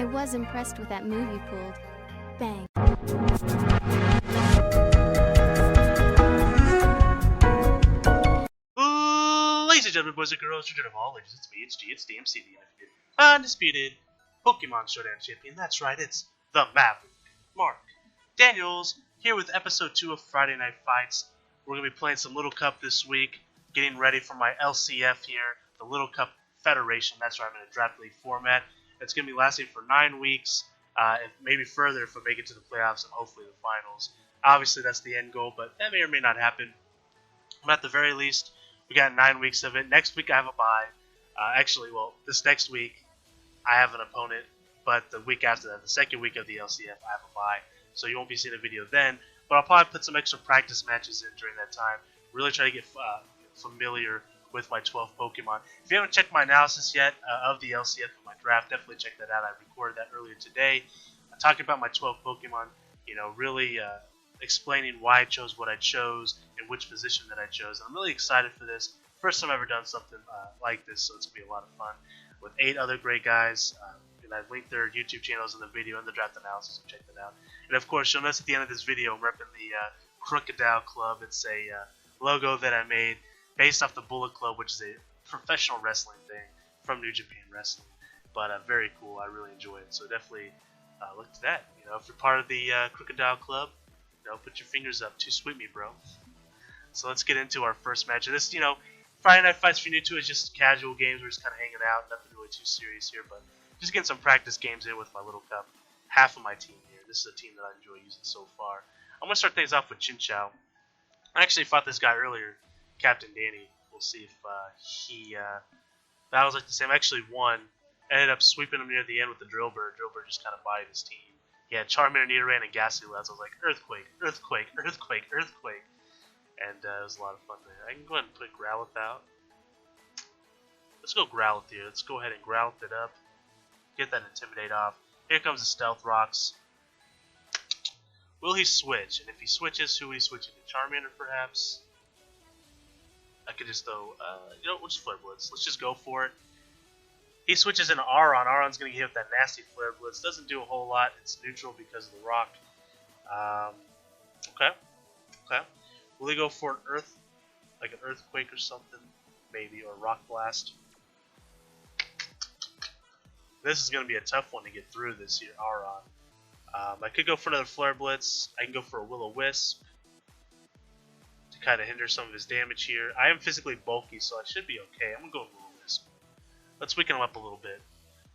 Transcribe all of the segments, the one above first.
I was impressed with that move you pulled. Bang. Ladies and gentlemen, boys and girls, children of all ages, it's me, it's G, it's DMC, the undisputed Pokemon Showdown champion. That's right, it's the Maverick, Mark Daniels, here with episode 2 of Friday Night Fights. We're going to be playing some Little Cup this week, getting ready for my LCF here, the Little Cup Federation. That's right, I'm in a draft league format. It's going to be lasting for 9 weeks, and maybe further if I make it to the playoffs and hopefully the finals. Obviously, that's the end goal, but that may or may not happen. But at the very least, we got 9 weeks of it. Next week I have a bye. This next week I have an opponent, but the week after that, the second week of the LCF, I have a bye. So you won't be seeing a video then, but I'll probably put some extra practice matches in during that time. Really try to get familiar with my 12 Pokemon. If you haven't checked my analysis yet of the LCF and my draft, definitely check that out. I recorded that earlier today. I'm talking about my 12 Pokemon, really explaining why I chose what I chose and which position that I chose. And I'm really excited for this. First time I've ever done something like this, so it's going to be a lot of fun with 8 other great guys. And I've linked their YouTube channels in the video and the draft analysis, so check that out. And of course, you'll notice at the end of this video, I'm repping the Crocodile Club. It's a logo that I made based off the Bullet Club, which is a professional wrestling thing from New Japan Wrestling. But very cool. I really enjoy it. So definitely look to that. If you're part of the Crocodile Club, put your fingers up. Too sweet me, bro. So let's get into our first match. And this, Friday Night Fights for you two is just casual games. We're just kind of hanging out. Nothing really too serious here, but just getting some practice games in with my Little Cup. Half of my team here. This is a team that I enjoy using so far. I'm going to start things off with Chinchou. I actually fought this guy earlier, Captain Danny. We'll see if battles like the same. I actually won. Ended up sweeping him near the end with the Drillbur. Drillbur just kind of bodied his team. He had Charmander, Nidoran, and Ghastly Lance. I was like, Earthquake, Earthquake, Earthquake, Earthquake. And it was a lot of fun there. I can go ahead and put Growlithe out. Let's go Growlithe here. Let's go ahead and Growlithe it up. Get that Intimidate off. Here comes the Stealth Rocks. Will he switch? And if he switches, who will he switch into? Charmander, perhaps? I could just throw, we'll just Flare Blitz. Let's just go for it. He switches into Aron. Aron's going to get hit with that nasty Flare Blitz. Doesn't do a whole lot. It's neutral because of the rock. Okay. Will he go for an Earth, like an Earthquake or something? Maybe, or Rock Blast. This is going to be a tough one to get through this year, Aron. I could go for another Flare Blitz. I can go for a Will-O-Wisp to kind of hinder some of his damage here. I am physically bulky, so I should be okay. I'm going to go with Will-O-Wisp. Let's weaken him up a little bit.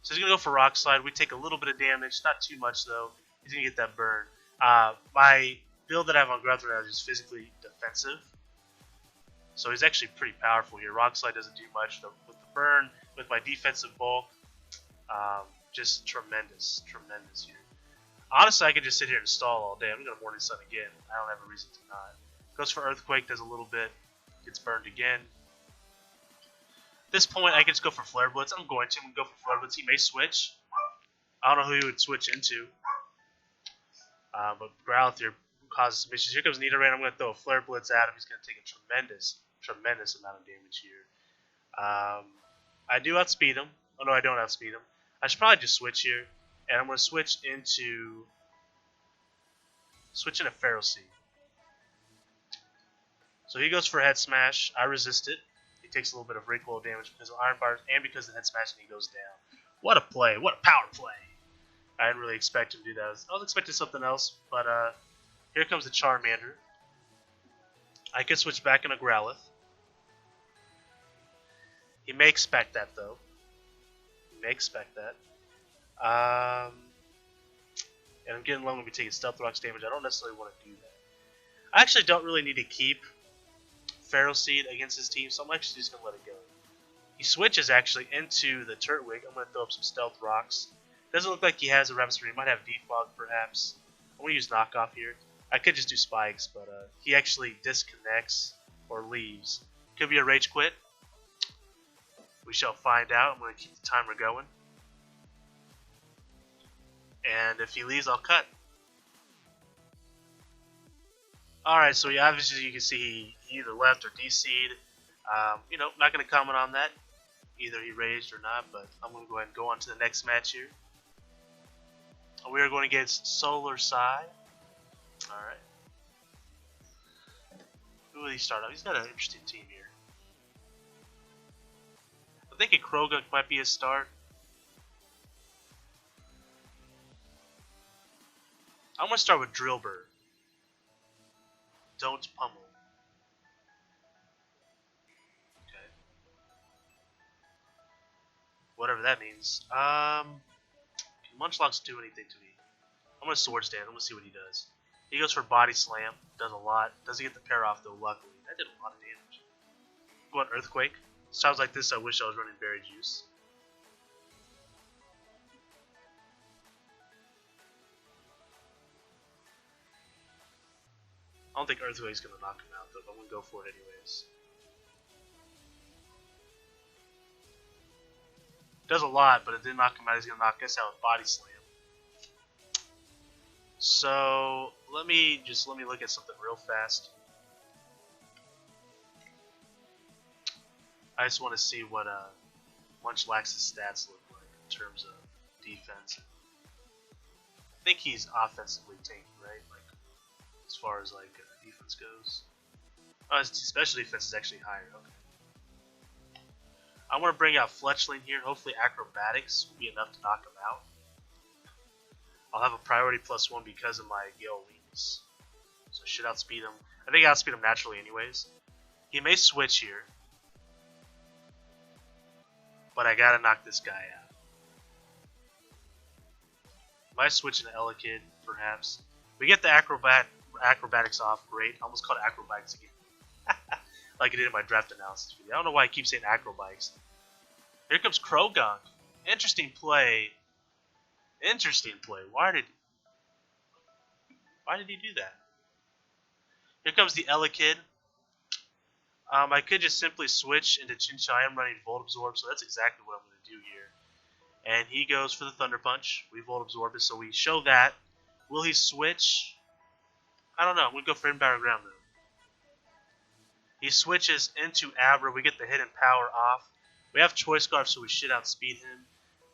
So he's going to go for Rock Slide. We take a little bit of damage, not too much though. He's going to get that burn. My build that I have on Growlithe right now is just physically defensive. So he's actually pretty powerful here. Rock Slide doesn't do much. With the burn, with my defensive bulk, just tremendous here. Honestly, I could just sit here and stall all day. I'm going to Morning Sun again. I don't have a reason to not. Goes for Earthquake, does a little bit. Gets burned again. At this point, I can just go for Flare Blitz. I'm going to go for Flare Blitz. He may switch. I don't know who he would switch into. But Growlithe here causes some issues. Here comes Nidoran. I'm going to throw a Flare Blitz at him. He's going to take a tremendous amount of damage here. I do outspeed him. Oh, no, I don't outspeed him. I should probably just switch here. And I'm going to switch into Feral Seed. So he goes for Head Smash. I resist it. He takes a little bit of recoil damage because of Iron Bars and because of the Head Smash, and he goes down. What a play. What a power play. I didn't really expect him to do that. I was expecting something else, but here comes the Charmander. I could switch back into Growlithe. He may expect that, though. He may expect that. And I'm getting low when we taking Stealth Rocks damage. I don't necessarily want to do that. I actually don't really need to keep Feral Seed against his team, so I'm actually just going to let it go. He switches actually into the Turtwig. I'm going to throw up some Stealth Rocks. Doesn't look like he has a Ramstar. He might have Defog perhaps. I'm going to use Knockoff here. I could just do Spikes, but he actually disconnects or leaves. Could be a Rage Quit. We shall find out. I'm going to keep the timer going. And if he leaves, I'll cut. Alright, so obviously you can see he either left or DC'd. Not going to comment on that. Either he raged or not, but I'm going to go ahead and go on to the next match here. We are going against Solar Sai. Alright. Who will he start off? He's got an interesting team here. I'm thinking Krogunk might be his start. I'm going to start with Drillbur. Don't pummel. Okay. Whatever that means. Can Munchlax do anything to me? I'm going to Sword Stand. I'm going to see what he does. He goes for Body Slam. Does a lot. Doesn't get the pair off though, luckily. That did a lot of damage. Go on Earthquake. Sounds like this, I wish I was running Berry Juice. I don't think Earthquake's going to knock him out, though, but I'm going to go for it anyways. Does a lot, but it didn't knock him out. He's going to knock us out with Body Slam. So, let me look at something real fast. I just want to see what Munchlax's stats look like in terms of defense. I think he's offensively tanked, right? Like, as far as like defense goes. Oh, his special defense is actually higher. Okay. I want to bring out Fletchling here. Hopefully, Acrobatics will be enough to knock him out. I'll have a priority +1 because of my Gale Wings. So I should outspeed him. I think I outspeed him naturally anyways. He may switch here. But I gotta knock this guy out. Might switch into Elekid, perhaps. We get the acrobatics off, great. I almost called it acrobatics again. Like I did in my draft analysis video. I don't know why I keep saying acrobikes. Here comes Krogunk. Interesting play. Interesting play. Why did he do that? Here comes the Elekid. I could just simply switch into Chinchai. I'm running Volt Absorb, so that's exactly what I'm going to do here. And he goes for the Thunder Punch. We Volt Absorb it, so we show that. Will he switch? I don't know. We'll go for Inbound Ground, though. He switches into Abra. We get the hidden power off. We have Choice Scarf, so we should outspeed him.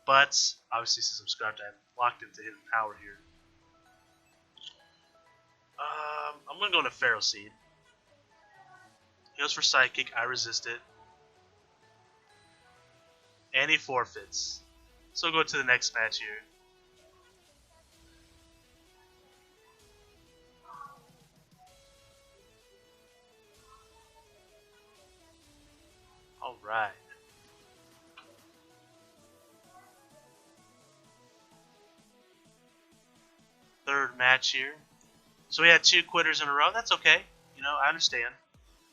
But, obviously, since I'm scrapped, I'm locked into hidden power here. I'm going to go into Pharaoh Seed. He goes for Psychic. I resist it. And he forfeits. So we'll go to the next match here. Alright. Third match here. So we had 2 quitters in a row. That's okay. You know, I understand.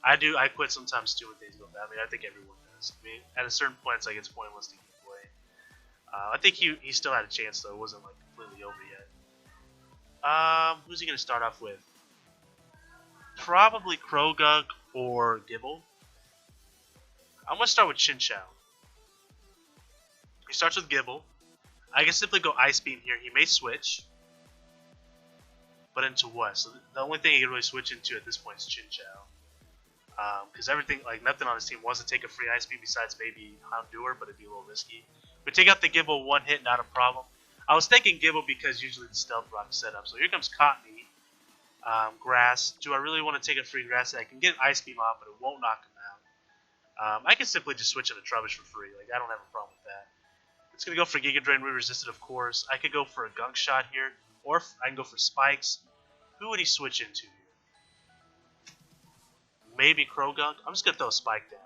I quit sometimes too when things go bad. I mean, I think everyone does. I mean, at a certain point, it's like it's pointless to keep playing. I think he still had a chance though. It wasn't like completely over yet. Who's he gonna start off with? Probably Krogunk or Gibble. I'm gonna start with Chinchou. He starts with Gibble. I can simply go Ice Beam here. He may switch. But into what? So the only thing he can really switch into at this point is Chinchou. Because everything, like nothing on his team wants to take a free Ice Beam besides maybe Houndour, but it'd be a little risky. We take out the Gibble, 1 hit, not a problem. I was thinking Gibble because usually the Stealth Rock setup. So here comes Cottony. Grass. Do I really want to take a free Grass? I can get an Ice Beam off, but it won't knock him out. I can simply just switch into Trubbish for free. Like I don't have a problem with that. It's going to go for Giga Drain. We resist it, of course. I could go for a Gunk Shot here. Or I can go for Spikes. Who would he switch into here? Maybe Krogunk. I'm just going to throw a Spike down.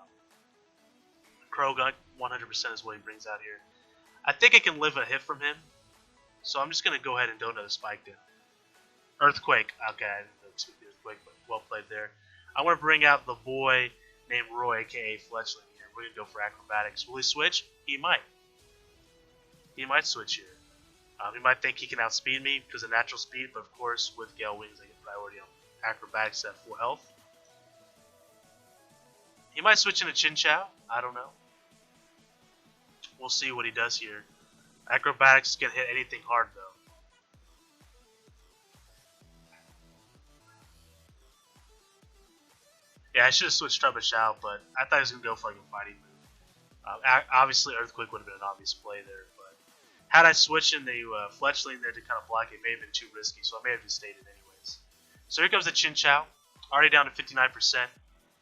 Krogunk, 100% is what he brings out here. I think I can live a hit from him. So I'm just going to go ahead and throw another Spike down. Earthquake. Okay, I didn't know it was going to be Earthquake, but well played there. I want to bring out the boy named Roy, a.k.a. Fletchling here. We're going to go for Acrobatics. Will he switch? He might. He might switch here. He might think he can outspeed me because of natural speed, but of course, with Gale Wings, I get priority on Acrobatics at full health. He might switch into Chinchou. I don't know. We'll see what he does here. Acrobatics can hit anything hard, though. Yeah, I should have switched Trubbish out, but I thought he was going to go for like a fighting move. Obviously, Earthquake would have been an obvious play there, but Had I switched into Fletchling there to kind of block, it may have been too risky, so I may have just stayed it anyways. So here comes the Chin Chow, already down to 59%.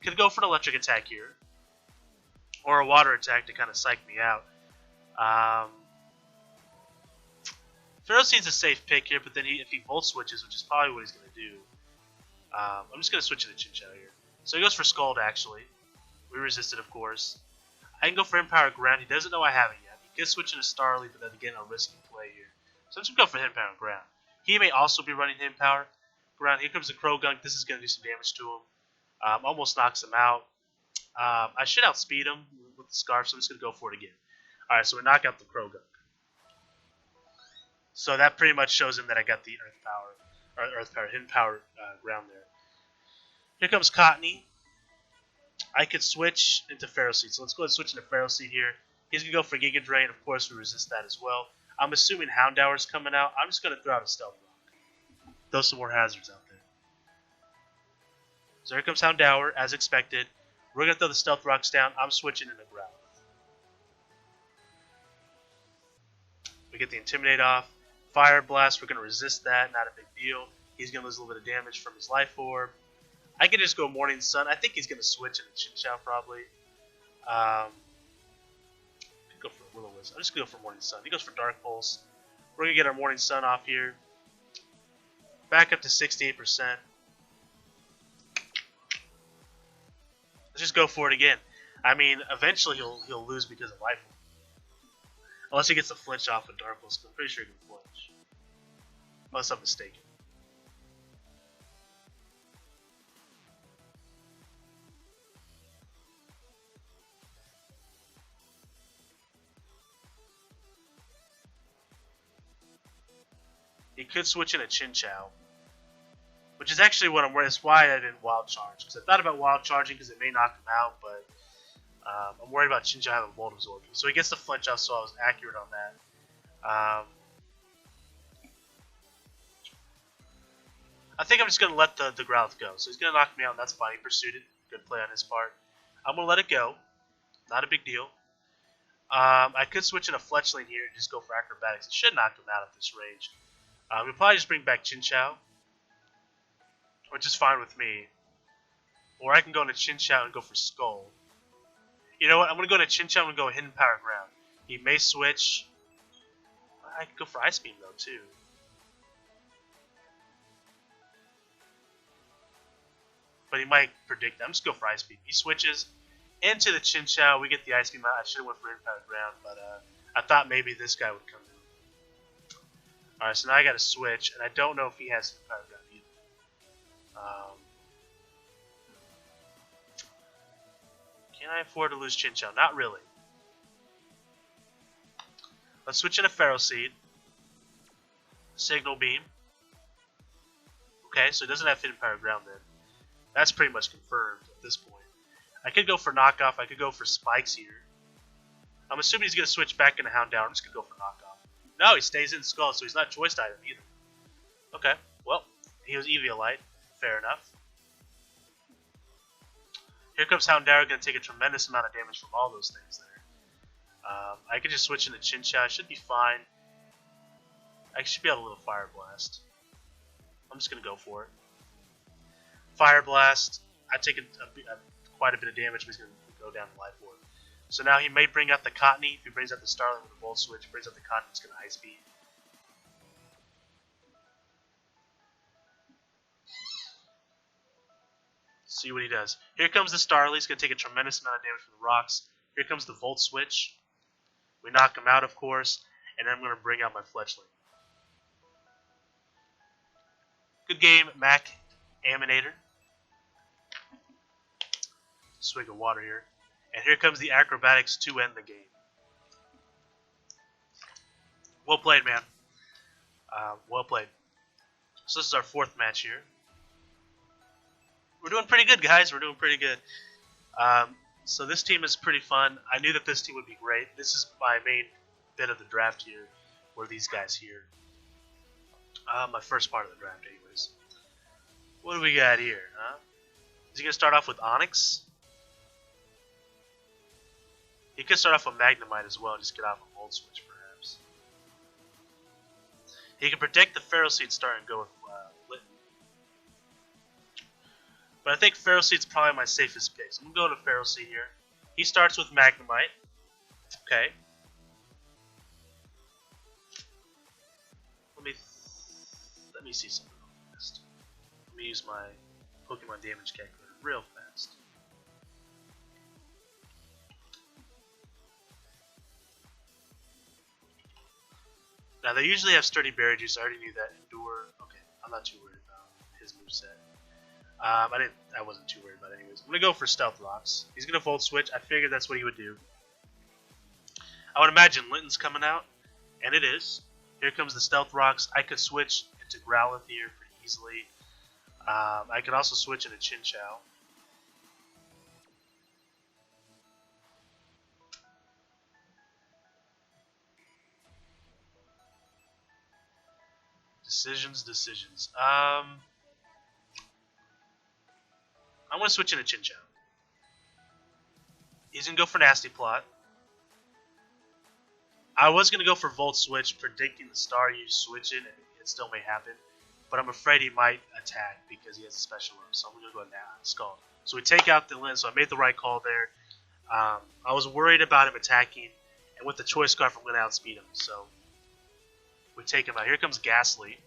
Could go for an electric attack here, or a water attack to kind of psych me out. Pharaoh Seed's a safe pick here, but then if he Volt switches, which is probably what he's going to do, I'm just going to switch to the Chin Chow here. So he goes for Scald, actually. We resisted, of course. I can go for Empower Ground. He doesn't know I have it yet. He could switch into Starly, but then again, a risky play here. So I'm just going to go for Hidden Power Ground. He may also be running Hidden Power Ground. Here comes the Crow Gunk. This is going to do some damage to him. Almost knocks him out. I should outspeed him with the Scarf, so I'm just going to go for it again. Alright, so we knock out the Crow Gunk. So that pretty much shows him that I got the Hidden Power Ground there. Here comes Cottony. I could switch into Pharaoh Seed. So let's go ahead and switch into Pharaoh Seed here. He's going to go for Giga Drain. Of course, we resist that as well. I'm assuming Houndour's coming out. I'm just going to throw out a Stealth Rock. Throw some more hazards out there. So here comes Houndour, as expected. We're going to throw the Stealth Rocks down. I'm switching into Growl. We get the Intimidate off. Fire Blast, we're going to resist that. Not a big deal. He's going to lose a little bit of damage from his Life Orb. I could just go Morning Sun. I think he's going to switch into Chin Chow probably. Could go for Will-O-Wisp. I'm just going to go for Morning Sun. He goes for Dark Pulse. We're going to get our Morning Sun off here. Back up to 68%. Let's just go for it again. I mean, eventually he'll lose because of Life Orb. Unless he gets a flinch off with Dark Pulse. I'm pretty sure he can flinch. Unless I'm mistaken. He could switch in a Chin Chow, which is actually what I'm worried. That's why I didn't Wild Charge, because I thought about Wild Charging because it may knock him out, but I'm worried about Chin Chow having Volt Absorb. So he gets the flinch off, so I was accurate on that. I think I'm just going to let the Growlithe go. So he's going to knock me out, and that's fine. He pursued it. Good play on his part. I'm going to let it go. Not a big deal. I could switch in a Fletchling here and just go for Acrobatics. It should knock him out at this range. We'll probably just bring back Chin Chow, which is fine with me. Or I can go into Chin Chow and go for Skull. You know what? I'm going to go to Chin Chow and go Hidden Power Ground. He may switch. I could go for Ice Beam, though, too. But he might predict that. I'm just going to go for Ice Beam. He switches into the Chin Chow. We get the Ice Beam out. I should have went for Hidden Power Ground, but I thought maybe this guy would come in. Alright, so now I got to switch, and I don't know if he has Hidden Power Ground either. Can I afford to lose Chin Chow? Not really. Let's switch into Pharaoh Seed. Signal Beam. Okay, so he doesn't have Hidden Power Ground then. That's pretty much confirmed at this point. I could go for Knockoff. I could go for Spikes here. I'm assuming he's going to switch back into Houndour. I'm just going to go for Knockoff. No, he stays in Skull, so he's not choiced item either. Okay, well, he was Eviolite. Fair enough. Here comes Houndour, going to take a tremendous amount of damage from all those things there. I could just switch into Chin Chow. I should be fine. I should be able to little Fire Blast. I'm just going to go for it. Fire Blast. I take quite a bit of damage, but he's going to go down to Life Orb. So now he may bring out the Cottony. If he brings out the Starling with a Volt Switch, brings out the Cottony, it's going to Ice Beam. See what he does. Here comes the Starly. He's going to take a tremendous amount of damage from the rocks. Here comes the Volt Switch. We knock him out, of course, and then I'm going to bring out my Fletchling. Good game, Mac Aminator. Swig of water here. And here comes the Acrobatics to end the game. Well played, man. Well played. So this is our fourth match here. We're doing pretty good, guys. We're doing pretty good. So this team is pretty fun. I knew that this team would be great. This is my main bit of the draft here, were these guys here. My first part of the draft, anyways. What do we got here, huh? Is he going to start off with Onyx? He could start off with Magnemite as well and just get off a Volt Switch, perhaps. He can protect the Pharaoh Seed Star and go with Litton. But I think Pharaoh Seed's probably my safest pick. So I'm going to go to Pharaoh Seed here. He starts with Magnemite. Okay. Let me see something real fast. Let me use my Pokemon damage calculator real fast. Now they usually have Sturdy Berry Juice. I already knew that. Endure. Okay, I'm not too worried about his moveset. I wasn't too worried about it anyways. I'm gonna go for Stealth Rocks. He's gonna Volt Switch. I figured that's what he would do. I would imagine Litton's coming out, and it is. Here comes the Stealth Rocks. I could switch into Growlithe here pretty easily. I could also switch into Chinchou. Decisions. I'm going to switch into Chinchou. He's going to go for Nasty Plot. I was going to go for Volt Switch, predicting the Star you switch it, and it still may happen. But I'm afraid he might attack because he has a special move. So I'm going to go now. Scald. So we take out the Lin, so I made the right call there. I was worried about him attacking, and with the Choice Scarf, I'm going to outspeed him. So we take him out. Here comes Ghastly.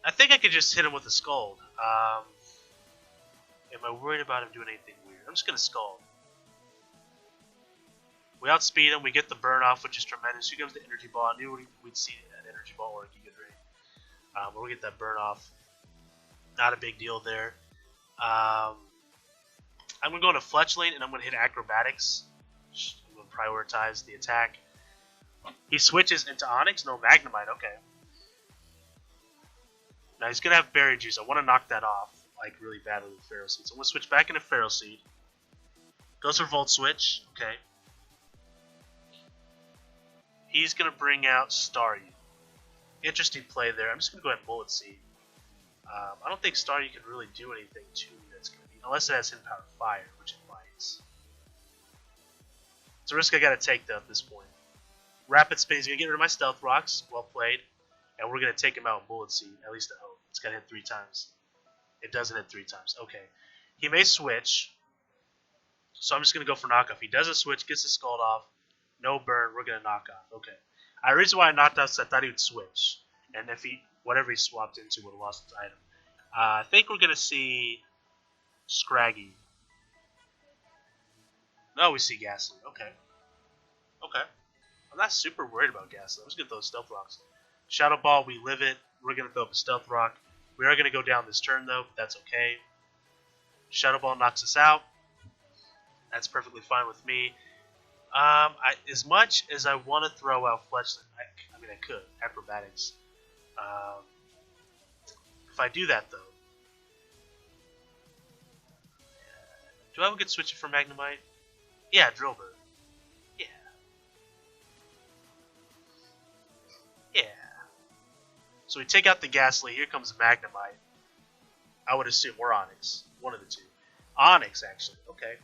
I think I could just hit him with a Scald. Am I worried about him doing anything weird? I'm just going to Scald. We outspeed him. We get the burn off, which is tremendous. Here comes the Energy Ball. I knew we'd see an Energy Ball or a Giga Drain. We'll get that burn off. Not a big deal there. I'm going to go into Fletchling, and I'm going to hit Acrobatics. I'm going to prioritize the attack. He switches into Onix. No, Magnemite. Okay. Now he's going to have Berry Juice. I want to knock that off like really badly with Pharaoh Seed. So I'm going to switch back into Pharaoh Seed. Goes for Volt Switch. Okay. He's going to bring out Staryu. Interesting play there. I'm just going to go ahead and Bullet Seed. I don't think Staryu can really do anything to me that's going to be, unless it has Hidden Power Fire, which it might. It's a risk I got to take though at this point. Rapid Spin, he's going to get rid of my Stealth Rocks. Well played. And we're going to take him out in Bullet Seed, at least I hope. It's got to hit 3 times. It doesn't hit 3 times. Okay. He may switch. So I'm just going to go for knockoff. He doesn't switch, gets his Scald off. No burn, we're going to knock off. Okay. The reason why I knocked off is I thought he would switch. And if whatever he swapped into would have lost his item. I think we're going to see Scraggy. No, we see Ghastly. Okay. Okay. I'm not super worried about Ghastly. I'm just going to throw Stealth Rocks. Shadow Ball, we live it. We're going to throw up a Stealth Rock. We are going to go down this turn, though, but that's okay. Shadow Ball knocks us out. That's perfectly fine with me. As much as I want to throw out Fletchling, I mean, I could. Acrobatics. If I do that, though, do I have a good switch for Magnemite? Yeah, Drillbur. Yeah. Yeah. So we take out the Ghastly. Here comes Magnemite. I would assume we're Onix. One of the two. Onix, actually. Okay.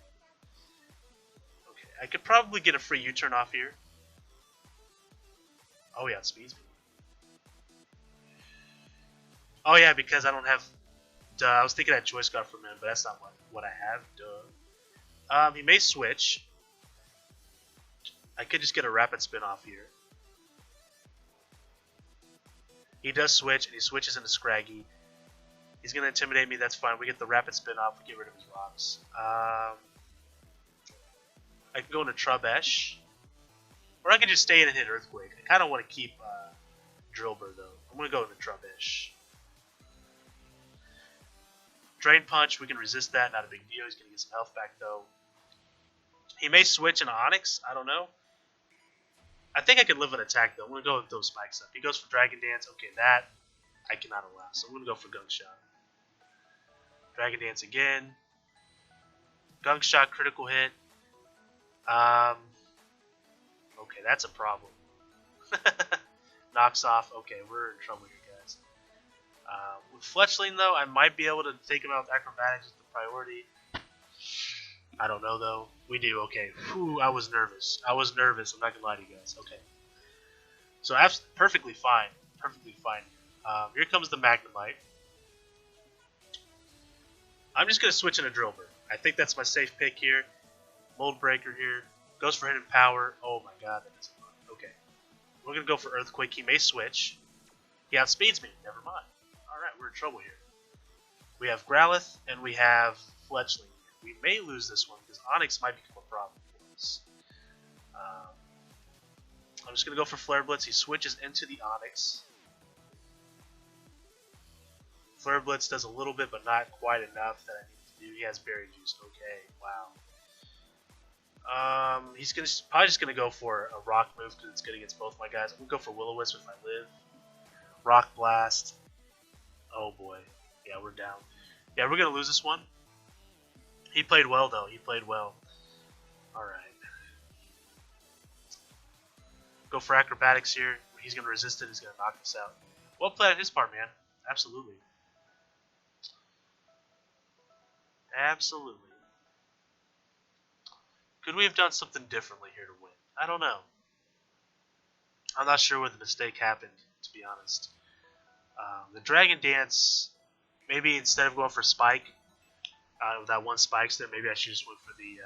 Okay. I could probably get a free U-turn off here. Oh, yeah, it speeds me. Oh, yeah, because I don't have... Duh, I was thinking I had Choice Scarf for a minute, but that's not what I have. Duh. He may switch. I could just get a Rapid Spin off here. He does switch, and he switches into Scraggy. He's going to intimidate me, that's fine. We get the Rapid Spin off, we get rid of his rocks. I can go into Trubbish. Or I can just stay in and hit Earthquake. I kind of want to keep Drillbur, though. I'm going to go into Trubbish. Drain Punch, we can resist that, not a big deal. He's going to get some health back, though. He may switch into Onix, I don't know. I think I could live an attack, though. I'm going to go with those spikes up. He goes for Dragon Dance. Okay, that I cannot allow. So I'm going to go for Gunk Shot. Dragon Dance again. Gunk Shot, critical hit. Okay, that's a problem. Knocks off. Okay, we're in trouble here, guys. With Fletchling, though, I might be able to take him out with Acrobatics as the priority. I don't know, though. We do. Okay. Whew, I was nervous. I'm not going to lie to you guys. Okay. So perfectly fine. Perfectly fine. Here comes the Magnemite. I'm just going to switch in a Drillbur. I think that's my safe pick here. Mold Breaker here. Goes for Hidden Power. Oh my god, that doesn't work. Okay. We're going to go for Earthquake. He may switch. He outspeeds me. Never mind. Alright, we're in trouble here. We have Growlithe and we have Fletchling. We may lose this one because Onix might become a problem for us. I'm just going to go for Flare Blitz. He switches into the Onix. Flare Blitz does a little bit, but not quite enough that I need to do. He has Berry Juice. Okay, wow. He's probably just going to go for a Rock move because it's good against both my guys. I'm going to go for Will-O-Wisp if I live. Rock Blast. Oh boy. Yeah, we're down. Yeah, we're going to lose this one. He played well, though. He played well. Alright. Go for Acrobatics here. He's going to resist it. He's going to knock us out. Well played on his part, man. Absolutely. Absolutely. Could we have done something differently here to win? I don't know. I'm not sure where the mistake happened, to be honest. The Dragon Dance, maybe instead of going for Spike, with that one Spikes there, maybe I should just went for the,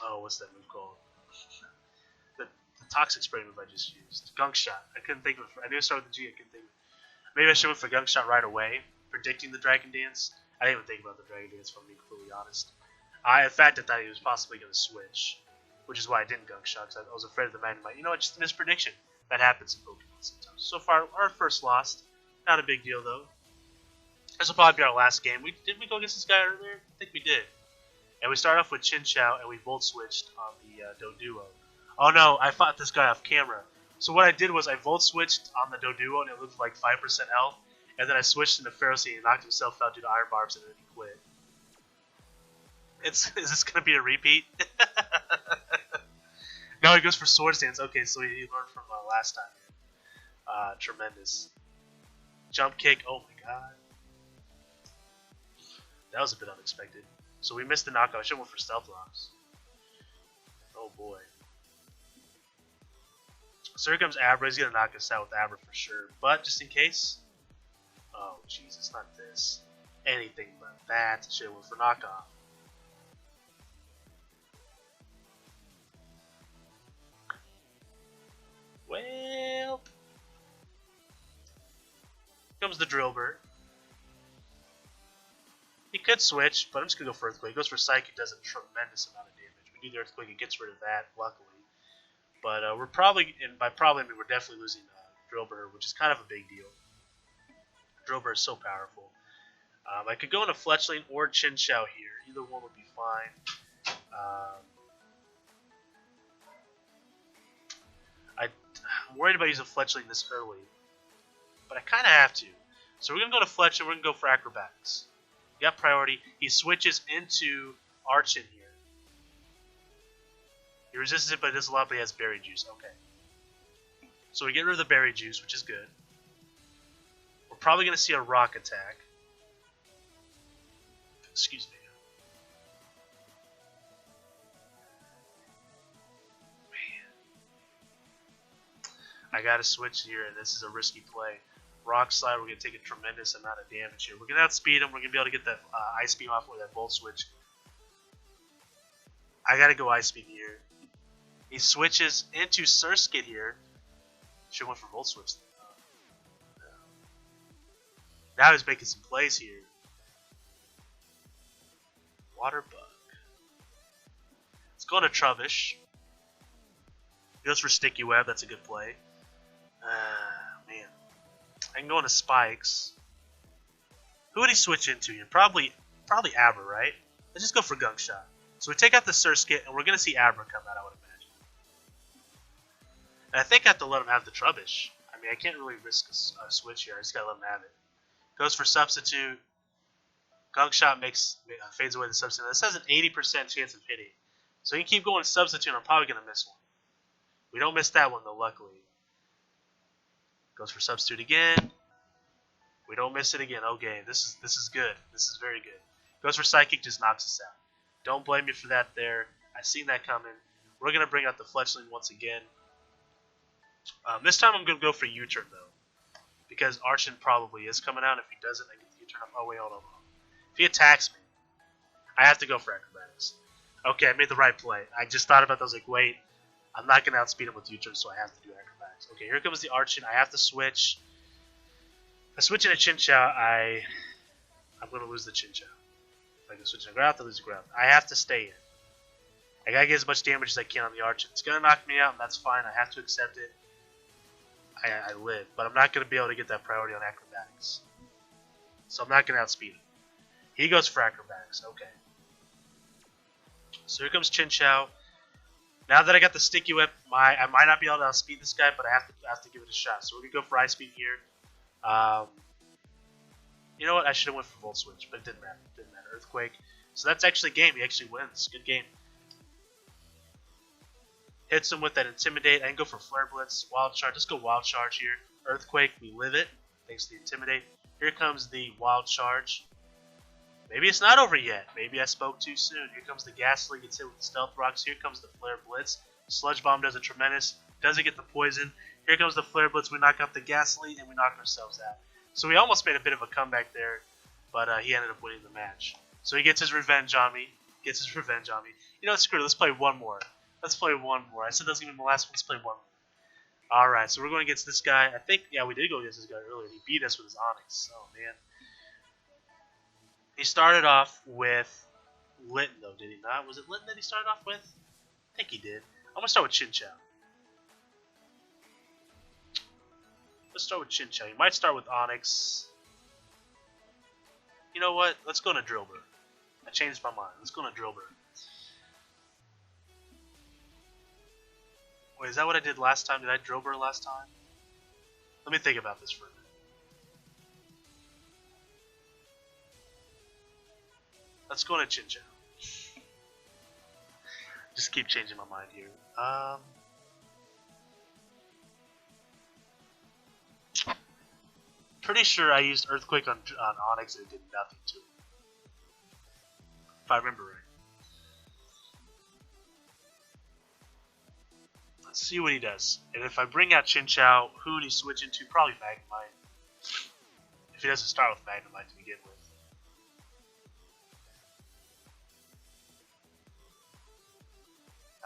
oh, what's that move called? the Toxic Spray move I just used. Gunk Shot. I couldn't think of it. I knew it started with the G, I couldn't think of it. Maybe I should have went for Gunk Shot right away, predicting the Dragon Dance. I didn't even think about the Dragon Dance, if I'm being completely honest. In fact, I thought he was possibly going to switch, which is why I didn't Gunk Shot, because I was afraid of the Magnemite. You know what, just a misprediction. That happens in Pokemon sometimes. So far, our first loss. Not a big deal, though. This will probably be our last game. Did we go against this guy earlier? I think we did. And we start off with Chinchou, and we Volt switched on the Doduo. Oh no, I fought this guy off camera. So what I did was I Volt switched on the Doduo, and it looked like 5% health. And then I switched into Ferrocy, and he knocked himself out due to Iron Barbs, and then he quit. Is this going to be a repeat? No, he goes for Sword Stance. Okay, so he learned from last time. Tremendous. Jump Kick. Oh my god. That was a bit unexpected. So we missed the knockout. I should have went for Stealth Rocks. Oh boy. So here comes Abra. He's going to knock us out with Abra for sure. But just in case. Oh jeez, it's not this. Anything but that. Should have went for knockoff. Well, comes the Drillbur. He could switch, but I'm just going to go for Earthquake. He goes for Psychic, does a tremendous amount of damage. We do the Earthquake, it gets rid of that, luckily. But we're probably, and by probably I mean we're definitely losing Drillbur, which is kind of a big deal. Drillbur is so powerful. I could go into Fletchling or Chinchou here. Either one would be fine. I'm worried about using Fletchling this early, but I kind of have to. So we're going to go to Fletchling, we're going to go for Acrobatics. We got priority. He switches into Archon here. He resists it, but it does a lot, but he has Berry Juice. Okay. So we get rid of the Berry Juice, which is good. We're probably going to see a Rock attack. Excuse me. I gotta switch here, and this is a risky play. Rock Slide, we're gonna take a tremendous amount of damage here. We're gonna outspeed him. We're gonna be able to get that Ice Beam off with that Volt Switch. I gotta go Ice Beam here. He switches into Surskit here. Should have went for Volt Switch. Now he's making some plays here. Water Bug. Let's go to Trubbish. He goes for Sticky Web. That's a good play. Man. I can go into Spikes. Who would he switch into here? Probably Abra, right? Let's just go for Gunk Shot. So we take out the Surskit, and we're going to see Abra come out, I would imagine. And I think I have to let him have the Trubbish. I mean, I can't really risk a switch here. I just got to let him have it. Goes for Substitute. Gunk Shot fades away the Substitute. This has an 80% chance of hitting. So you can keep going Substitute, and I'm probably going to miss one. We don't miss that one, though, luckily. Goes for Substitute again. We don't miss it again. Okay, this is good. This is very good. Goes for Psychic, just knocks us out. Don't blame me for that there. I seen that coming. We're going to bring out the Fletchling once again. This time I'm going to go for U-turn, though. Because Archon probably is coming out. If he doesn't, I get the U-turn up. Oh, wait, hold on. If he attacks me, I have to go for acrobatics. Okay, I made the right play. I just thought about that. I was like, wait, I'm not going to outspeed him with U-turn, so I have to do acrobatics. Okay, here comes the Archon. I have to switch. If I switch into Chinchou, I'm going to lose the Chinchou. If I can switch into Growth, I lose the Growth. I have to stay in. I gotta get as much damage as I can on the Archon. It's gonna knock me out, and that's fine. I have to accept it. I live, but I'm not gonna be able to get that priority on acrobatics. So I'm not gonna outspeed him. He goes for acrobatics. Okay. So here comes Chinchou. Now that I got the sticky whip, I might not be able to outspeed this guy, but I have to give it a shot. So we're gonna go for ice speed here. You know what? I should have went for Volt Switch, but it didn't matter. It didn't matter. Earthquake. So that's actually game. He actually wins. Good game. Hits him with that Intimidate. I can go for Flare Blitz. Wild Charge. Let's go Wild Charge here. Earthquake. We live it. Thanks to the Intimidate. Here comes the Wild Charge. Maybe it's not over yet. Maybe I spoke too soon. Here comes the Ghastly. Gets hit with the Stealth Rocks. Here comes the Flare Blitz. Sludge Bomb does a tremendous. Doesn't get the poison. Here comes the Flare Blitz. We knock out the Ghastly and we knock ourselves out. So we almost made a bit of a comeback there, but he ended up winning the match. So he gets his revenge on me. You know what, screw it. Let's play one more. Let's play one more. I said that's going to be the last one. Let's play one more. Alright, so we're going against this guy. I think, yeah, we did go against this guy earlier. He beat us with his Onyx. Oh, man. He started off with Litten, though, did he not? Was it Litten that he started off with? I think he did. I'm going to start with Chinchou. Let's start with Chinchou. He might start with Onyx. You know what? Let's go into Drillbur. I changed my mind. Let's go into Drillbur. Wait, is that what I did last time? Did I Drillbur last time? Let me think about this for a minute. Let's go into Chinchou. Just keep changing my mind here. Pretty sure I used Earthquake on Onyx and it did nothing to it. If I remember right. Let's see what he does. And if I bring out Chinchou, who would he switch into? Probably Magnemite. If he doesn't start with Magnemite to begin with.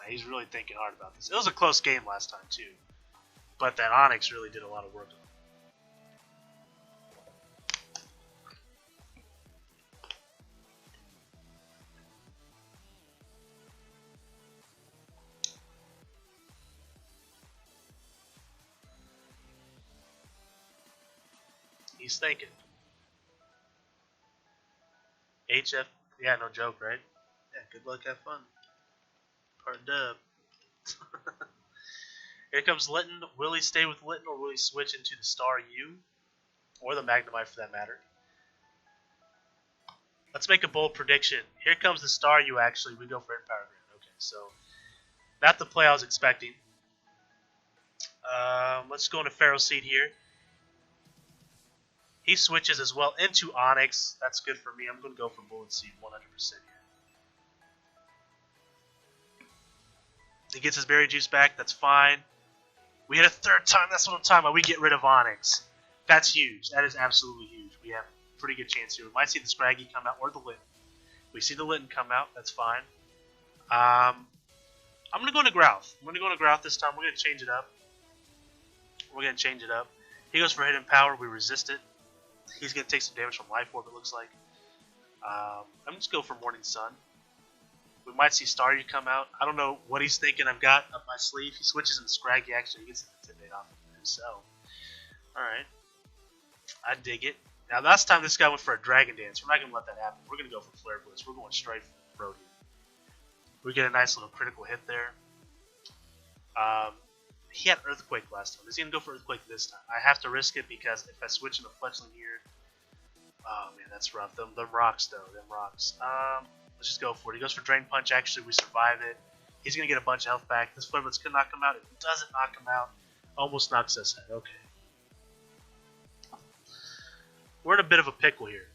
He's really thinking hard about this. It was a close game last time too. But that Onyx really did a lot of work on him. He's thinking. HF, yeah, no joke, right? Yeah, good luck, have fun. Part dub. Here comes Litten. Will he stay with Litten or will he switch into the Star U? Or the Magnemite for that matter. Let's make a bold prediction. Here comes the Star U actually. We go for Empower Grand. Okay, so not the play I was expecting. Let's go into Pharaoh Seed here. He switches as well into Onyx. That's good for me. I'm going to go for Bullet Seed 100% here. He gets his Berry Juice back. That's fine. We hit a third time. That's what I'm talking about. We get rid of Onyx. That's huge. That is absolutely huge. We have a pretty good chance here. We might see the Scraggy come out or the Litten. We see the Litten come out. That's fine. I'm going to go into Growth. I'm going to go into Growth this time. We're going to change it up. He goes for Hidden Power. We resist it. He's going to take some damage from Life Orb, it looks like. I'm just going to go for Morning Sun. We might see Staryu come out. I don't know what he's thinking I've got up my sleeve. He switches into Scraggy, actually. He gets an Intimidate off of himself. Alright. I dig it. Now, last time this guy went for a Dragon Dance. We're not going to let that happen. We're going to go for Flare Blitz. We're going straight for Road here. We get a nice little critical hit there. He had Earthquake last time. Is he going to go for Earthquake this time? I have to risk it because if I switch into Fletchling here... Oh, man, that's rough. Them rocks, though. Them rocks. Let's just go for it. He goes for Drain Punch. Actually, we survive it. He's going to get a bunch of health back. This Flare Blitz could knock him out. It doesn't knock him out. Almost knocks us out. Okay. We're in a bit of a pickle here.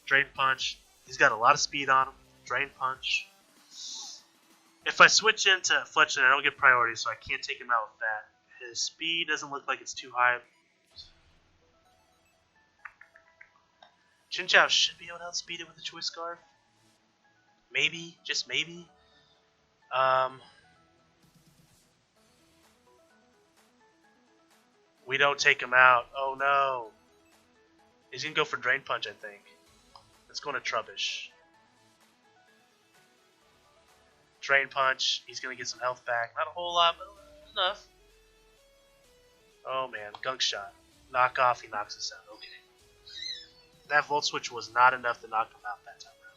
Drain Punch. He's got a lot of speed on him. Drain Punch. If I switch into Fletchling, I don't get priority, so I can't take him out with that. His speed doesn't look like it's too high. Chinchou should be able to outspeed it with the Choice Scarf. Maybe, just maybe. We don't take him out. Oh no. He's gonna go for Drain Punch, I think. Let's go to Trubbish. Drain Punch. He's gonna get some health back. Not a whole lot, but enough. Oh man, Gunk Shot. Knock off, he knocks us out. Okay. That Volt Switch was not enough to knock him out that time around.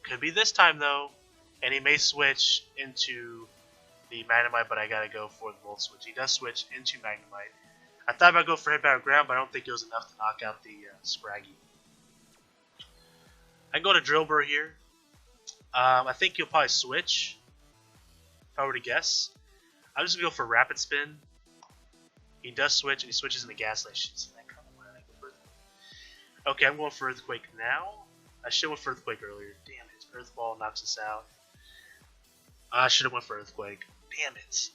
Could be this time though, and he may switch into the Magnemite, but I gotta go for the Volt Switch. He does switch into Magnemite. I thought I'd go for Head Battle Ground, but I don't think it was enough to knock out the Scraggy. I can go to Drillbur here. I think he'll probably switch, if I were to guess. I'm just going to go for Rapid Spin. He does switch, and he switches into Gaslight. Okay, I'm going for Earthquake now. I should have went for Earthquake earlier. Damn it. Earth Ball knocks us out. I should have went for Earthquake. Damn it.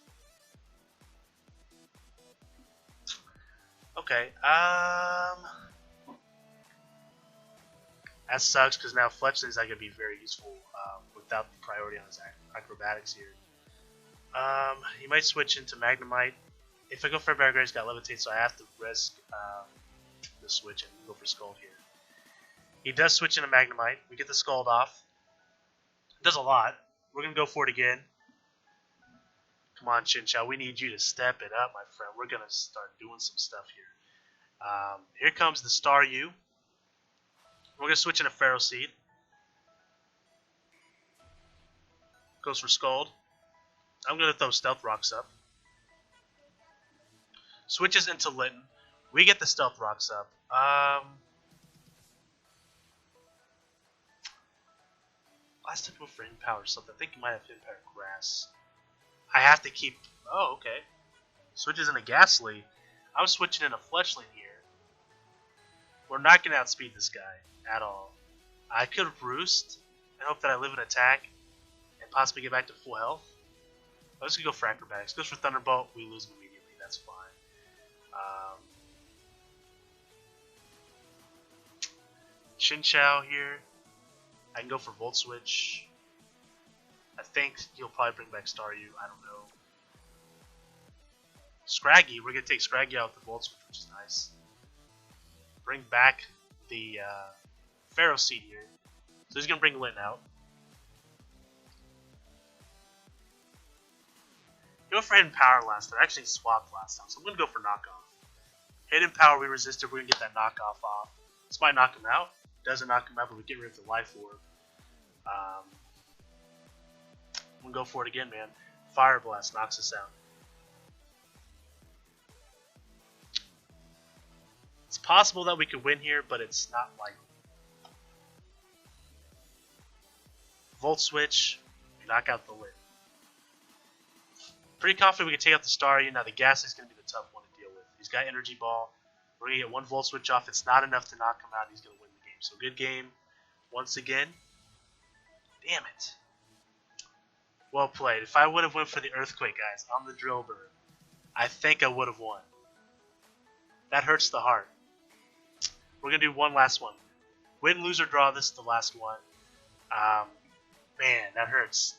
Okay, that sucks because now Fletchling is not going to be very useful without the priority on his acrobatics here. He might switch into Magnemite. If I go for Barrier, he's got Levitate, so I have to risk the switch and go for Scald here. He does switch into Magnemite. We get the Scald off. It does a lot. We're going to go for it again. Come on, Chinchou. We need you to step it up, my friend. We're going to start doing some stuff here. Here comes the Staryu. We're going to switch into Pharaoh Seed. Goes for Scald. I'm going to throw Stealth Rocks up. Switches into Litten. We get the Stealth Rocks up. Last time we went for Empower or something. I think he might have Empower Grass. I have to keep... Oh, okay. Switches into Ghastly. I'm switching into Fletchling here. We're not going to outspeed this guy at all. I could Roost and hope that I live an attack and possibly get back to full health. I'm just going to go for Acrobatics. Goes for Thunderbolt. We lose him immediately. That's fine. Chinchou here. I can go for Volt Switch. I think he'll probably bring back Staryu. I don't know. Scraggy. We're going to take Scraggy out with the Volt Switch, which is nice. Bring back the Pharaoh Seed here. So he's going to bring Litten out. He went for Hidden Power last time. Actually swapped last time. So I'm going to go for Knockoff. Hidden Power we resisted. We're going to get that Knockoff off. This might knock him out. Doesn't knock him out, but we get rid of the Life Orb. We'll go for it again, man. Fire Blast knocks us out. It's possible that we could win here, but it's not likely. Volt Switch, knock out the lid. Pretty confident we can take out the Staryu. Now the Gas is going to be the tough one to deal with. He's got Energy Ball. We're going to get one Volt Switch off. It's not enough to knock him out. He's going to win the game. So good game once again. Damn it. Well played. If I would have went for the Earthquake, guys, on the Drillbur, I think I would have won. That hurts the heart. We're going to do one last one. Win, lose, or draw. This is the last one. Man, that hurts.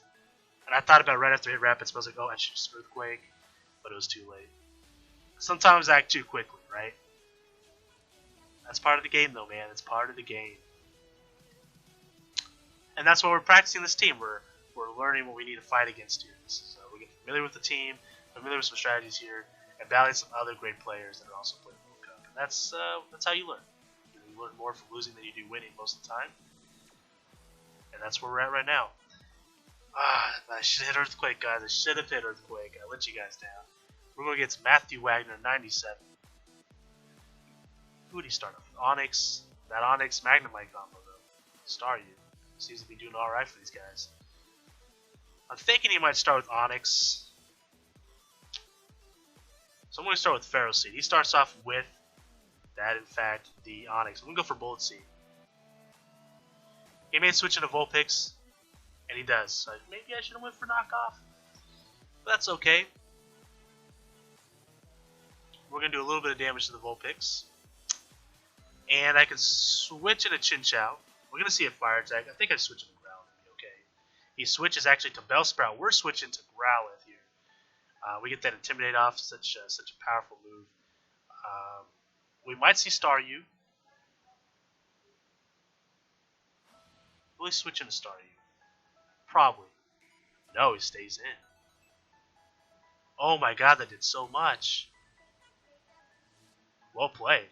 And I thought about it right after I hit Rapids. I was like, oh, I should just Earthquake. But it was too late. Sometimes I act too quickly, right? That's part of the game, though, man. It's part of the game. And that's why we're practicing this team. We're learning what we need to fight against here. We're getting familiar with the team, familiar with some strategies here, and battling some other great players that are also playing the World Cup. And that's how you learn. You learn more from losing than you do winning most of the time. And that's where we're at right now. I should have hit Earthquake, guys. I should have hit Earthquake. I let you guys down. We're going to get Matthew Wagner, 97. Who would he start off with? Onyx. That Onyx Magnemite combo, though. Staryu. Seems to be doing alright for these guys. I'm thinking he might start with Onyx. So I'm going to start with Pharaoh Seed. He starts off with that, in fact, the Onyx. I'm going to go for Bullet Seed. He may switch into Vulpix, and he does. So maybe I should have went for Knockoff. But that's okay. we're going to do a little bit of damage to the Vulpix. And I can switch in a Chinchou. We're going to see a Fire attack. I think I switch in to Growlithe. Okay. He switches actually to Bellsprout. We're switching to Growlithe here. We get that Intimidate off. Such a powerful move. We might see Staryu. Will he switch into Staryu? Probably. No, he stays in. Oh my god, that did so much. Well played.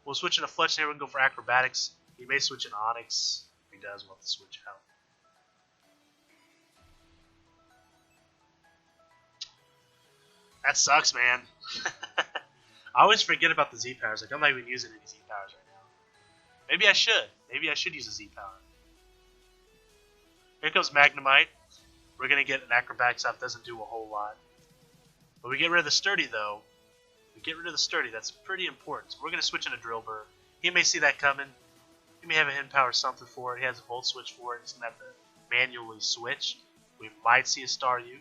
We'll switch into Fletch here. We can go for Acrobatics. He may switch into Onix. If he does, we'll have to switch out. That sucks, man. I always forget about the Z powers. Like, I'm not even using any Z powers right now. Maybe I should. Maybe I should use a Z power. Here comes Magnemite. We're going to get an Acrobatics off. Doesn't do a whole lot. But we get rid of the Sturdy, though. We get rid of the Sturdy. That's pretty important. So we're going to switch into Drillbur. He may see that coming. He may have a Hidden Power or something for it. He has a Volt Switch for it. He's going to have to manually switch. We might see a Staryu.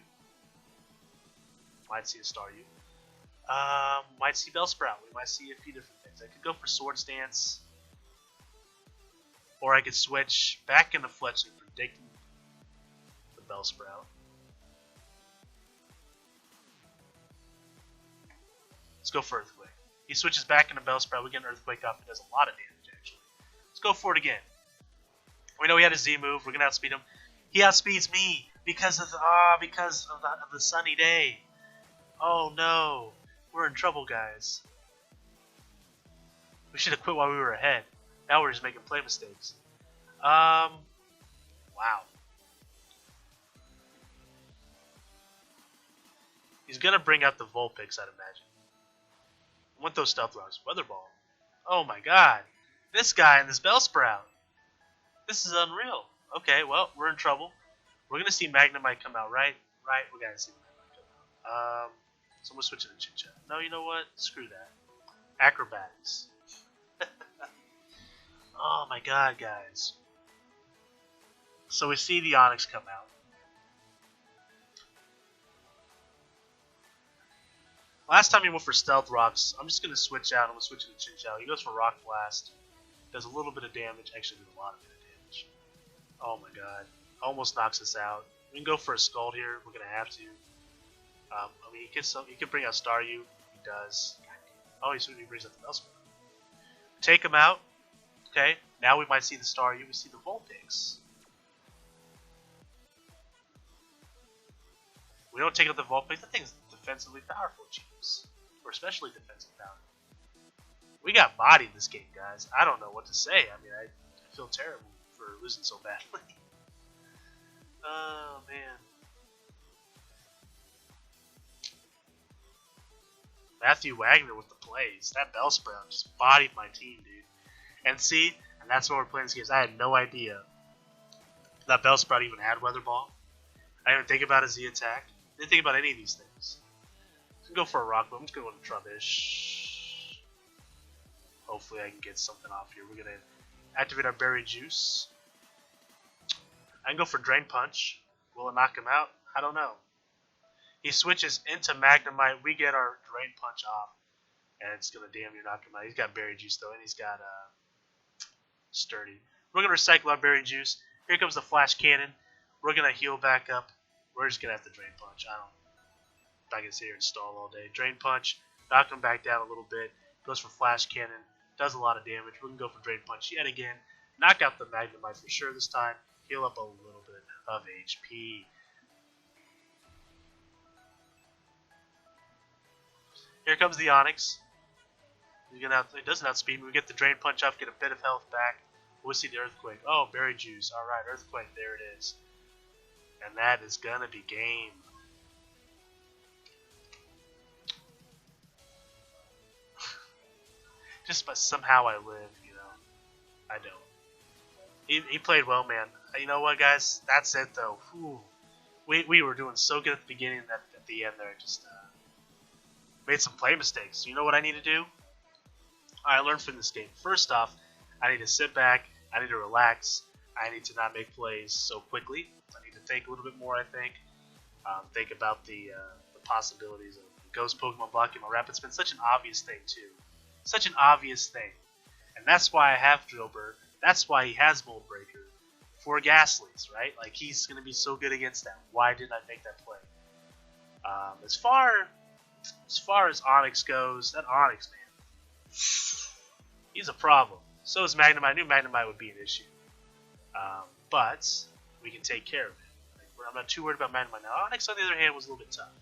Might see a Staryu. Might see Bellsprout. We might see a few different things. I could go for Swords Dance. Or I could switch back into Fletchling, predicting the Bellsprout. Let's go for Earthquake. He switches back into Bellsprout. We get an Earthquake up. It does a lot of damage, actually. Let's go for it again. We know he had a Z move. We're going to outspeed him. He outspeeds me because of the sunny day. Oh no. We're in trouble, guys. We should have quit while we were ahead. Now we're just making play mistakes. Wow. He's going to bring out the Vulpix, I'd imagine. I want those Stealth Rocks. Weather Ball. Oh my god. This guy and this Bellsprout. This is unreal. Okay, well, we're in trouble. We're going to see Magnemite come out, right? Right, we're going to see Magnemite come out. So I'm going to switch it to Chinchou. No, you know what? Screw that. Acrobatics. Oh my god, guys. So we see the Onix come out. Last time he went for Stealth Rocks, I'm just going to switch out. I'm going to switch into Chinchou. He goes for Rock Blast. Does a little bit of damage. Actually, did a lot of damage. Oh my god. Almost knocks us out. We can go for a Scald here. We're going to have to. I mean, he can bring out Staryu. He does. Oh, he brings out the Bellsprout. Take him out. Okay, now we might see the Staryu. We see the Vulpix. We don't take out the Vulpix. That thing's defensively powerful, Chiefs. Or especially defensively powerful. We got bodied this game, guys. I don't know what to say. I mean, I feel terrible for losing so badly. Oh, man. Matthew Wagner with the plays. That Bellsprout just bodied my team, dude. And see, and that's why we're playing this game. I had no idea that Bellsprout even had Weather Ball. I didn't think about a Z attack. Didn't think about any of these things. Let's go for a Rock Boom. Let's go into Trubbish. Hopefully I can get something off here. We're going to activate our Berry Juice. I can go for Drain Punch. Will it knock him out? I don't know. He switches into Magnemite. We get our Drain Punch off. And it's going to damn near knock him out. He's got Berry Juice, though, and he's got Sturdy. We're going to recycle our Berry Juice. Here comes the Flash Cannon. We're going to heal back up. We're just going to have to Drain Punch. I'm not going to sit here and stall all day. Drain Punch. Knock him back down a little bit. Goes for Flash Cannon. Does a lot of damage. We're going to go for Drain Punch yet again. Knock out the Magnemite for sure this time. Heal up a little bit of HP. Here comes the Onix. It doesn't outspeed me. We get the Drain Punch off, get a bit of health back. We'll see the Earthquake. Oh, Berry Juice. Alright, Earthquake. There it is. And that is going to be game. Just by somehow I live, you know. I don't. He played well, man. You know what, guys? That's it, though. Whew. We were doing so good at the beginning that at the end there, just made some play mistakes. You know what I need to do? I learned from this game. First off, I need to sit back. I need to relax. I need to not make plays so quickly. I need to think a little bit more, I think. Think about the possibilities of Ghost Pokemon blocking my Rapid Spin. Such an obvious thing, too. Such an obvious thing. And that's why I have Drillbur. That's why he has Mold Breaker for Ghastlies, right? Like, he's going to be so good against that. Why didn't I make that play? As far as Onix goes, that Onix, man, he's a problem. So is Magnemite. I knew Magnemite would be an issue. But we can take care of it. Like, I'm not too worried about Magnemite now. Onix, on the other hand, was a little bit tough.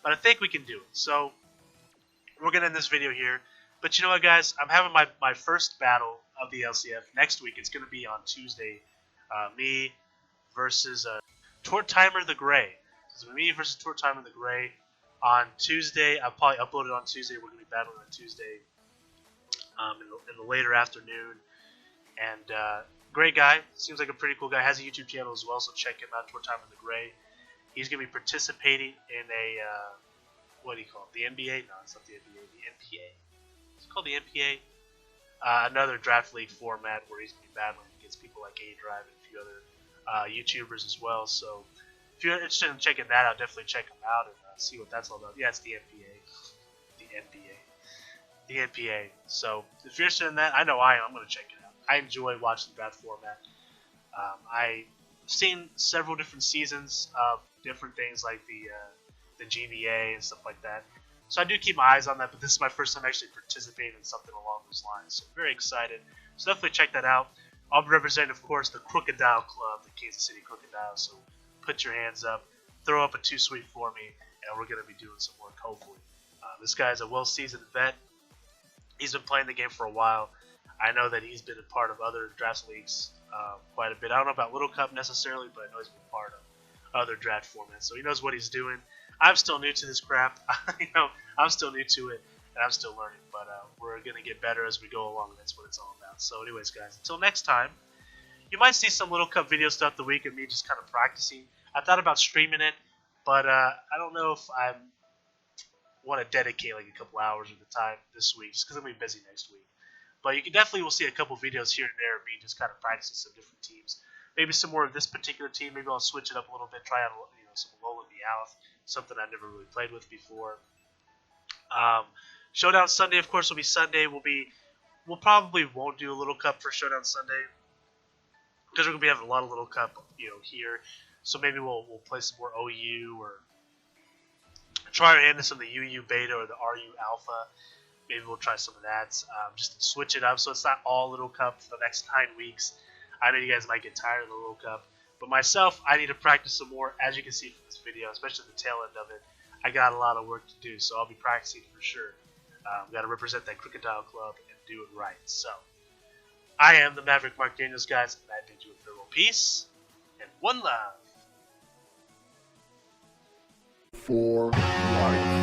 But I think we can do it. So we're going to end this video here. But you know what, guys? I'm having my first battle of the LCF next week. It's going to be on Tuesday. Me versus Tortimer the Gray. So it's me versus Tortimer the Gray on Tuesday. I'll probably upload it on Tuesday. We're going to be battling on Tuesday in the later afternoon. And great guy. Seems like a pretty cool guy. Has a YouTube channel as well, so check him out, Tortimer the Gray. He's going to be participating in a, what do you call it? The NBA? No, it's not the NBA. The NPA. It's called the NPA. Another Draft League format where he's going to be battling against people like A-Drive and a few other YouTubers as well. So if you're interested in checking that out, definitely check him out and see what that's all about. Yeah, it's the NPA. The NPA. So if you're interested in that, I know I am. I'm going to check it out. I enjoy watching that format. I've seen several different seasons of different things like the GBA and stuff like that. So I do keep my eyes on that, but this is my first time actually participating in something along those lines. So I'm very excited. So definitely check that out. I'll be representing, of course, the Crocodile Club, the Kansas City Crocodiles. So put your hands up, throw up a 2-sweet for me, and we're going to be doing some work, hopefully. This guy's a well-seasoned vet. He's been playing the game for a while. I know that he's been a part of other draft leagues quite a bit. I don't know about Little Cup necessarily, but I know he's been part of other draft formats. So he knows what he's doing. I'm still new to this crap. I'm still new to it, and I'm still learning. But we're going to get better as we go along, and that's what it's all about. So anyways, guys, until next time, you might see some Little Cup videos throughout the week of me just kind of practicing. I thought about streaming it, but I don't know if I want to dedicate like a couple hours of the time this week, just because I'm going to be busy next week. But you can definitely will see a couple videos here and there of me just kind of practicing some different teams. Maybe some more of this particular team. Maybe I'll switch it up a little bit, try out some Alola Meowth, something I've never really played with before. Showdown Sunday, of course, will be Sunday. We'll probably won't do a Little Cup for Showdown Sunday because we're gonna be having a lot of Little Cup, here. So maybe we'll play some more OU or try our hand at some of the UU Beta or the RU Alpha. Maybe we'll try some of that, just to switch it up so it's not all Little Cup for the next 9 weeks. I know you guys might get tired of the Little Cup, but myself, I need to practice some more. As you can see from this video, especially the tail end of it, I got a lot of work to do, so I'll be practicing for sure. Got to represent that Crocodile Club and do it right. So, I am the Maverick Mark Daniels, guys, and I bid you a farewell, peace, and one love. For life.